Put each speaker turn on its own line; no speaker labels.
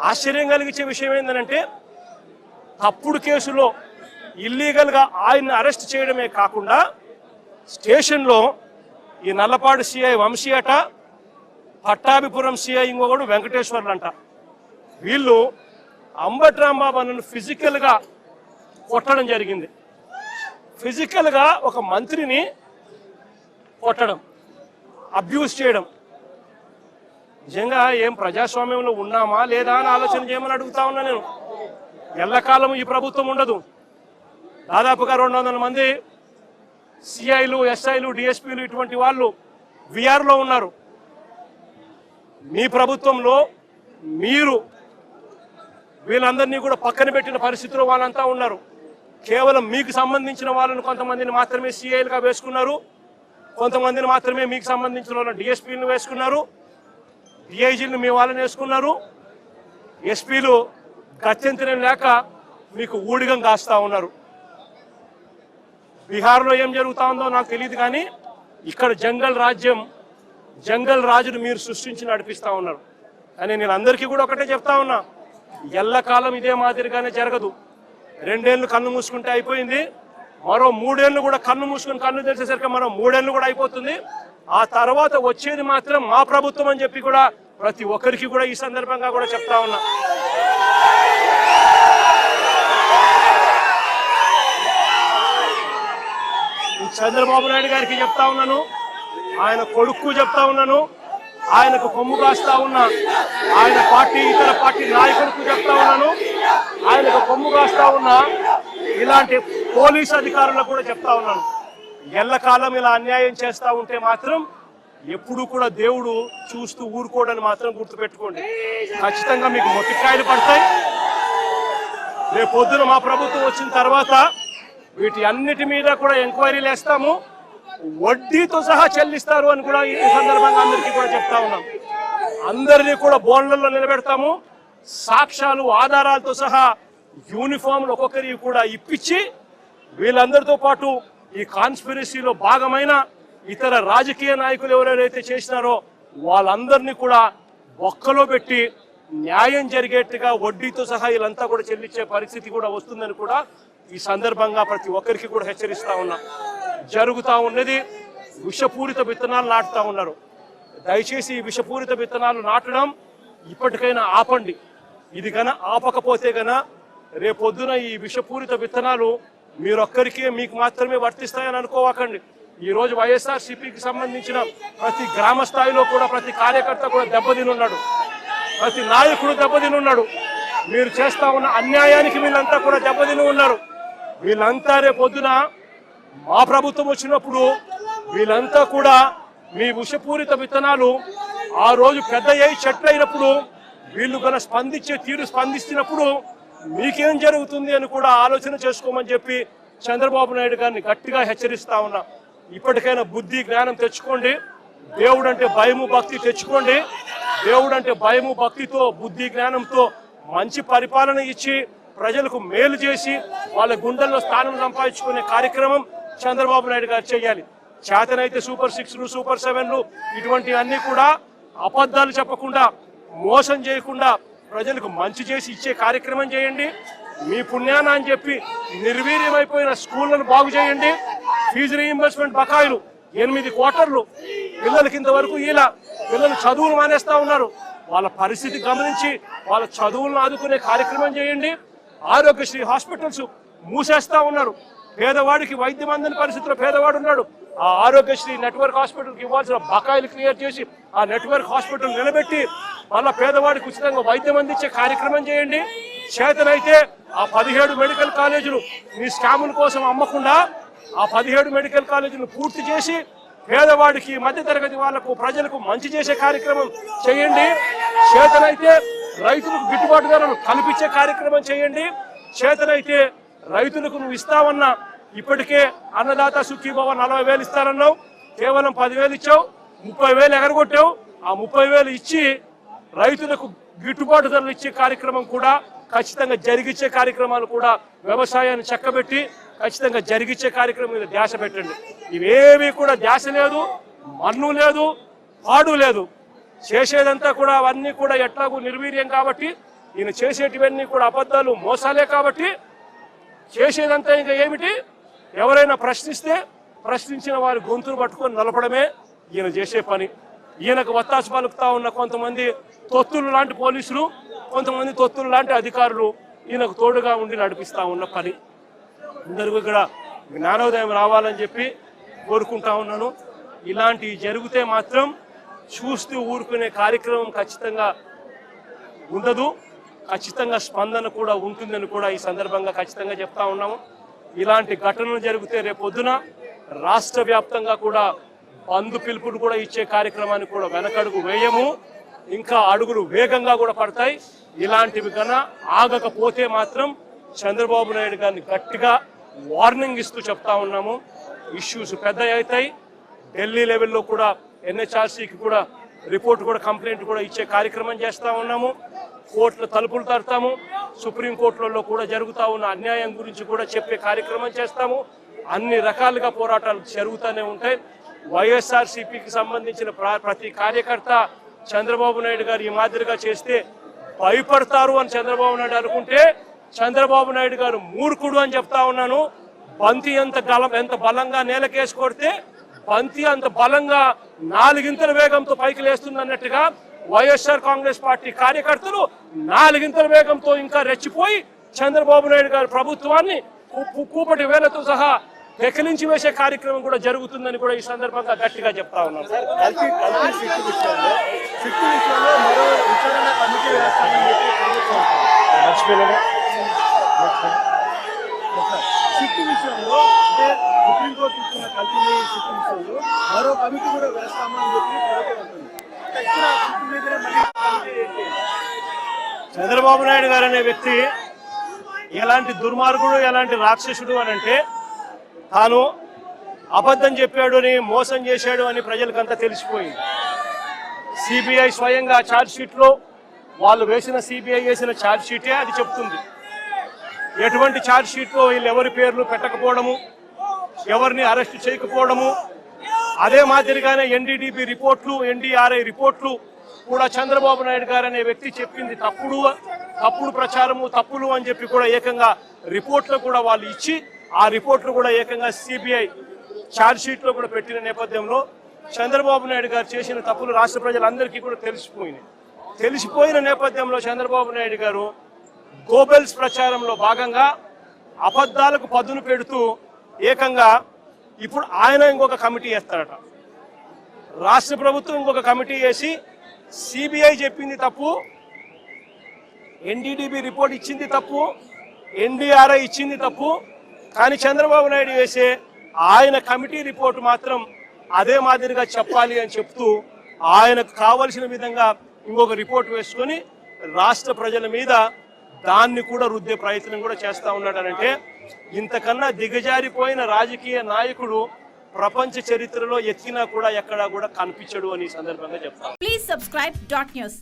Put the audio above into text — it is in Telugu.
ఆశ్చర్యం కలిగించే విషయం ఏంటంటే తప్పుడు కేసులో ఇల్లీగల్గా ఆయన్ని అరెస్ట్ చేయడమే కాకుండా స్టేషన్లో ఈ నల్లపాడు సిఐ వంశీ అట, పట్టాభిపురం సిఐ ఇంకొకడు వెంకటేశ్వర్లు అంట, వీళ్ళు అంబటి రాంబాబు అన్నను ఫిజికల్గా కొట్టడం జరిగింది. ఫిజికల్గా ఒక మంత్రిని కొట్టడం, అబ్యూస్ చేయడం. నిజంగా ఏం ప్రజాస్వామ్యంలో ఉన్నామా లేదా అని ఆలోచన చేయమని అడుగుతా ఉన్నా నేను. ఎల్లకాలం ఈ ప్రభుత్వం ఉండదు. దాదాపుగా 200 మంది సిఐలు, ఎస్ఐలు, డిఎస్పీలు ఇటువంటి వాళ్ళు విఆర్లో ఉన్నారు. మీ ప్రభుత్వంలో మీరు వీళ్ళందరినీ కూడా పక్కన పెట్టిన పరిస్థితిలో వాళ్ళంతా ఉన్నారు. కేవలం మీకు సంబంధించిన వాళ్ళని కొంతమందిని మాత్రమే సిఐలుగా వేసుకున్నారు, కొంతమందిని మాత్రమే మీకు సంబంధించిన వాళ్ళని డిఎస్పీలను వేసుకున్నారు, డిఐజీలను మీ వాళ్ళని వేసుకున్నారు. ఎస్పీలు గత్యంతరం లేక మీకు ఊడిగం కాస్తా ఉన్నారు. బీహార్లో ఏం జరుగుతా ఉందో నాకు తెలియదు, కానీ ఇక్కడ జంగల్ రాజును మీరు సృష్టించి నడిపిస్తా ఉన్నారు. కానీ నేను అందరికీ కూడా ఒకటే చెప్తా ఉన్నా, ఎల్లకాలం ఇదే మాదిరిగానే జరగదు. 2 ఏళ్ళు కన్ను మూసుకుంటే అయిపోయింది, మరో 3 ఏళ్ళు కూడా కన్ను మూసుకుని కన్ను తెరిచేసరికి మరో 3 ఏళ్ళు కూడా అయిపోతుంది. ఆ తర్వాత వచ్చేది మాత్రం మా ప్రభుత్వం అని చెప్పి కూడా ప్రతి ఒక్కరికి కూడా ఈ సందర్భంగా కూడా చెప్తా ఉన్నా. చంద్రబాబు నాయుడు గారికి చెప్తా ఉన్నాను, ఆయన కొడుకు చెప్తా ఉన్నాను, ఆయనకు కొమ్ము కాస్తా ఉన్నా ఆయన పార్టీ ఇతర పార్టీ నాయకులకు చెప్తా ఉన్నాను, ఆయనకు కొమ్ము కాస్తా ఉన్నా ఇలాంటి పోలీసు అధికారులకు కూడా చెప్తా ఉన్నాను. ఎల్లకాలం ఇలా అన్యాయం చేస్తా ఉంటే మాత్రం ఎప్పుడు కూడా దేవుడు చూస్తూ ఊరుకోవడానికి మాత్రం గుర్తుపెట్టుకోండి. ఖచ్చితంగా మీకు మొట్టికాయలు పడతాయి. రేపు పొద్దున మా ప్రభుత్వం వచ్చిన తర్వాత వీటి అన్నిటి మీద కూడా ఎంక్వైరీలు వేస్తాము, వడ్డీతో సహా చెల్లిస్తారు అని కూడా ఈ సందర్భంగా అందరికీ కూడా చెప్తా ఉన్నాం. అందరినీ కూడా బోన్లలో నిలబెడతాము, సాక్ష్యాలు ఆధారాలతో సహా యూనిఫామ్లు ఒక్కొక్కరికి కూడా ఇప్పించి వీళ్ళందరితో పాటు ఈ కాన్స్పిరసీలో భాగమైన ఇతర రాజకీయ నాయకులు ఎవరెవరైతే చేసినారో వాళ్ళందరినీ కూడా ఒక్కలో పెట్టి న్యాయం జరిగేట్టుగా వడ్డీతో సహా వీళ్ళంతా కూడా చెల్లించే పరిస్థితి కూడా వస్తుందని కూడా ఈ సందర్భంగా ప్రతి ఒక్కరికి కూడా హెచ్చరిస్తా ఉన్నా. జరుగుతూ ఉన్నది విషపూరిత విత్తనాలు నాటుతా ఉన్నారు. దయచేసి ఈ విషపూరిత విత్తనాలు నాటడం ఇప్పటికైనా ఆపండి. ఇది గన ఆపకపోతే గన రేపొద్దున ఈ విషపూరిత విత్తనాలు మీరొక్కరికే మీకు మాత్రమే వర్తిస్తాయని అనుకోవకండి. ఈ రోజు వైఎస్ఆర్సీపీకి సంబంధించిన ప్రతి గ్రామ స్థాయిలో కూడా ప్రతి కార్యకర్త కూడా దెబ్బతినున్నాడు, ప్రతి నాయకుడు దెబ్బతినున్నాడు. మీరు చేస్తా ఉన్న అన్యాయానికి వీళ్ళంతా కూడా దెబ్బతిని ఉన్నారు. వీళ్ళంతా రేపొద్దున మా ప్రభుత్వం వచ్చినప్పుడు వీళ్ళంతా కూడా మీ విషపూరిత విత్తనాలు ఆ రోజు పెద్ద చెట్లు అయినప్పుడు వీళ్ళు కన్నా స్పందిస్తున్నప్పుడు మీకేం జరుగుతుంది అని కూడా ఆలోచన చేసుకోమని చెప్పి చంద్రబాబు నాయుడు గారిని గట్టిగా హెచ్చరిస్తా ఉన్నా. ఇప్పటికైనా బుద్ధి జ్ఞానం తెచ్చుకోండి. దేవుడు అంటే భయము భక్తి తెచ్చుకోండి. దేవుడు అంటే భయము భక్తితో బుద్ధి జ్ఞానంతో మంచి పరిపాలన ఇచ్చి ప్రజలకు మేలు చేసి వాళ్ళ గుండెల్లో స్థానం సంపాదించుకునే కార్యక్రమం చంద్రబాబు నాయుడు గారు చేయాలి. చేతనైతే సూపర్ 6లు సూపర్ 7లు ఇటువంటివన్నీ కూడా అబద్ధాలు చెప్పకుండా మోసం చేయకుండా ప్రజలకు మంచి చేసి ఇచ్చే కార్యక్రమం చేయండి. మీ పుణ్యాన అని చెప్పి నిర్వీర్యమైపోయిన స్కూళ్లను బాగు చేయండి. ఫీజు రీయింబర్స్మెంట్ బకాయిలు 8 క్వార్టర్లు పిల్లలకి ఇంతవరకు ఇలా పిల్లలు చదువులు మానేస్తా ఉన్నారు. వాళ్ళ పరిస్థితి గమనించి వాళ్ళ చదువులను ఆదుకునే కార్యక్రమం చేయండి. ఆరోగ్యశ్రీ హాస్పిటల్స్ మూసేస్తా ఉన్నారు. పేదవాడికి వైద్యం అందని పరిస్థితిలో పేదవాడు ఉన్నాడు. ఆ ఆరోగ్యశ్రీ నెట్వర్క్ హాస్పిటల్కి ఇవ్వాల్సిన బకాయిలు క్లియర్ చేసి ఆ నెట్వర్క్ హాస్పిటల్ నిలబెట్టి మళ్ళా పేదవాడికి ఉచితంగా వైద్యం అందించే కార్యక్రమం చేయండి. చేతనైతే ఆ 17 మెడికల్ కాలేజీలు మీ స్కాముల కోసం అమ్మకుండా ఆ 17 మెడికల్ కాలేజీలు పూర్తి చేసి పేదవాడికి మధ్యతరగతి వాళ్లకు ప్రజలకు మంచి చేసే కార్యక్రమం చేయండి. చేతనైతే రైతులకు గిట్టుబాటు ధరలు కల్పించే కార్యక్రమం చేయండి. చేతనైతే రైతులకు నువ్వు ఇస్తావన్నా ఇప్పటికే అన్నదాత సుఖీభవ 40,000 ఇస్తారన్నావు, కేవలం 10,000 ఇచ్చావు, 30,000 ఎగరగొట్టావు. ఆ 30,000 ఇచ్చి రైతులకు గిట్టుబాటు ధరలు ఇచ్చే కార్యక్రమం కూడా ఖచ్చితంగా జరిగించే కార్యక్రమాలు కూడా వ్యవసాయాన్ని చక్కబెట్టి ఖచ్చితంగా జరిగించే కార్యక్రమం మీద ధ్యాస పెట్టండి. ఇవేమీ కూడా ధ్యాస లేదు, మన్ను లేదు, పాడు లేదు. చేసేదంతా కూడా అవన్నీ కూడా ఎట్లాగూ నిర్వీర్యం కాబట్టి ఈయన చేసేటివన్నీ కూడా అబద్ధాలు మోసాలే కాబట్టి చేసేదంతా ఇంకా ఏమిటి, ఎవరైనా ప్రశ్నిస్తే ప్రశ్నించిన వారి గొంతులు పట్టుకొని నలపడమే ఈయన చేసే పని. ఈయనకు వత్తాసు పలుకుతా ఉన్న కొంతమంది తొత్తులు లాంటి పోలీసులు, కొంతమంది తొత్తులు లాంటి అధికారులు ఈయనకు తోడుగా ఉండి నడిపిస్తా ఉన్న పని. అందరికీ ఇక్కడ జ్ఞానోదయం రావాలని చెప్పి కోరుకుంటా ఉన్నాను. ఇలాంటివి జరిగితే మాత్రం చూస్తూ ఊరుకునే కార్యక్రమం ఖచ్చితంగా ఉండదు, ఖచ్చితంగా స్పందన కూడా ఉంటుందని కూడా ఈ సందర్భంగా ఖచ్చితంగా చెప్తా ఉన్నాము. ఇలాంటి ఘటనలు జరిగితే రేపొద్దున రాష్ట్ర వ్యాప్తంగా కూడా బంధు పిలుపులు కూడా ఇచ్చే కార్యక్రమాన్ని కూడా వెనకడుగు వేయము, ఇంకా అడుగులు వేగంగా కూడా పడతాయి. ఇలాంటివి కన్నా ఆగకపోతే మాత్రం చంద్రబాబు నాయుడు గారిని గట్టిగా వార్నింగ్ ఇస్తూ చెప్తా ఉన్నాము. ఇష్యూస్ పెద్ద అవుతాయి. ఢిల్లీ లెవెల్లో కూడా ఎన్హెచ్ఆర్సీకి కూడా రిపోర్ట్ కూడా కంప్లైంట్ కూడా ఇచ్చే కార్యక్రమం చేస్తూ ఉన్నాము. కోర్టుల తలుపులు తడతాము. సుప్రీంకోర్టులలో కూడా జరుగుతూ ఉన్న అన్యాయం గురించి కూడా చెప్పే కార్యక్రమం చేస్తాము. అన్ని రకాలుగా పోరాటాలు జరుగుతూనే ఉంటాయి. వైఎస్ఆర్సీపీకి సంబంధించిన ప్రతి కార్యకర్త చంద్రబాబు నాయుడు గారు ఈ మాదిరిగా చేస్తే భయపడతారు అని చంద్రబాబు నాయుడు అనుకుంటే చంద్రబాబు నాయుడు గారు మూర్ఖుడు అని చెప్తా ఉన్నాను. బంతి ఎంత బలంగా నేలకేసి కొడితే బంతి అంత బలంగా 4 వేగంతో పైకి లేస్తుంది అన్నట్టుగా వైఎస్ఆర్ కాంగ్రెస్ పార్టీ కార్యకర్తలు 4 వేగంతో ఇంకా రెచ్చిపోయి చంద్రబాబు నాయుడు గారి ప్రభుత్వాన్ని కూపటి వేలతో సహా పెకిలించి వేసే కార్యక్రమం కూడా జరుగుతుందని కూడా ఈ సందర్భంగా గట్టిగా చెప్తా ఉన్నాను.
సుప్రీంకోర్టు ఇచ్చిన కల్తీ సిట్టు విషయంలో మరో కమిటీ కూడా వేస్తామని చెప్పి
చంద్రబాబు నాయుడు గారు అనే వ్యక్తి ఎలాంటి దుర్మార్గుడు, ఎలాంటి రాక్షసుడు అని అంటే తాను అబద్ధం చెప్పాడు అని, మోసం చేశాడు అని ప్రజలకంతా తెలిసిపోయింది. సిబిఐ స్వయంగా ఛార్జ్ షీట్లో వాళ్ళు వేసిన సిబిఐ వేసిన ఛార్జ్ షీటే అది చెప్తుంది. ఎటువంటి ఛార్జ్ షీట్లో వీళ్ళు ఎవరి పేర్లు పెట్టకపోవడము, ఎవరిని అరెస్ట్ చేయకపోవడము, అదే మాదిరిగానే ఎన్డీడీబీ రిపోర్ట్లు, ఎన్డీఆర్ఐ రిపోర్ట్లు కూడా చంద్రబాబు నాయుడు గారు అనే వ్యక్తి చెప్పింది తప్పుడు ప్రచారము, తప్పులు అని చెప్పి కూడా ఏకంగా రిపోర్ట్లు కూడా వాళ్ళు ఇచ్చి ఆ రిపోర్ట్లు కూడా ఏకంగా సిబిఐ ఛార్జ్ షీట్లో కూడా పెట్టిన నేపథ్యంలో చంద్రబాబు నాయుడు గారు చేసిన తప్పులు రాష్ట్ర ప్రజలందరికీ కూడా తెలిసిపోయిన నేపథ్యంలో చంద్రబాబు నాయుడు గారు గోబెల్స్ ప్రచారంలో భాగంగా అబద్ధాలకు పదును పెడుతూ ఏకంగా ఇప్పుడు ఆయన ఇంకొక కమిటీ వేస్తాడట. రాష్ట్ర ప్రభుత్వం ఇంకొక కమిటీ వేసి సిబిఐ చెప్పింది తప్పు, ఎన్డీడీబీ రిపోర్ట్ ఇచ్చింది తప్పు, ఎన్డీఆర్ఐ ఇచ్చింది తప్పు, కానీ చంద్రబాబు నాయుడు వేసే ఆయన కమిటీ రిపోర్ట్ మాత్రం అదే మాదిరిగా చెప్పాలి అని చెప్తూ ఆయనకు కావలసిన విధంగా ఇంకొక రిపోర్ట్ వేసుకొని రాష్ట్ర ప్రజల మీద దాన్ని కూడా రుద్దే ప్రయత్నం కూడా చేస్తా ఉన్నాడనంటే ఇంతకన్నా దిగజారిపోయిన రాజకీయ నాయకుడు ప్రపంచ చరిత్రలో ఎత్తినా కూడా ఎక్కడా కూడా కనిపించడు అని సందర్భంగా చెప్తాను.
Please subscribe .news.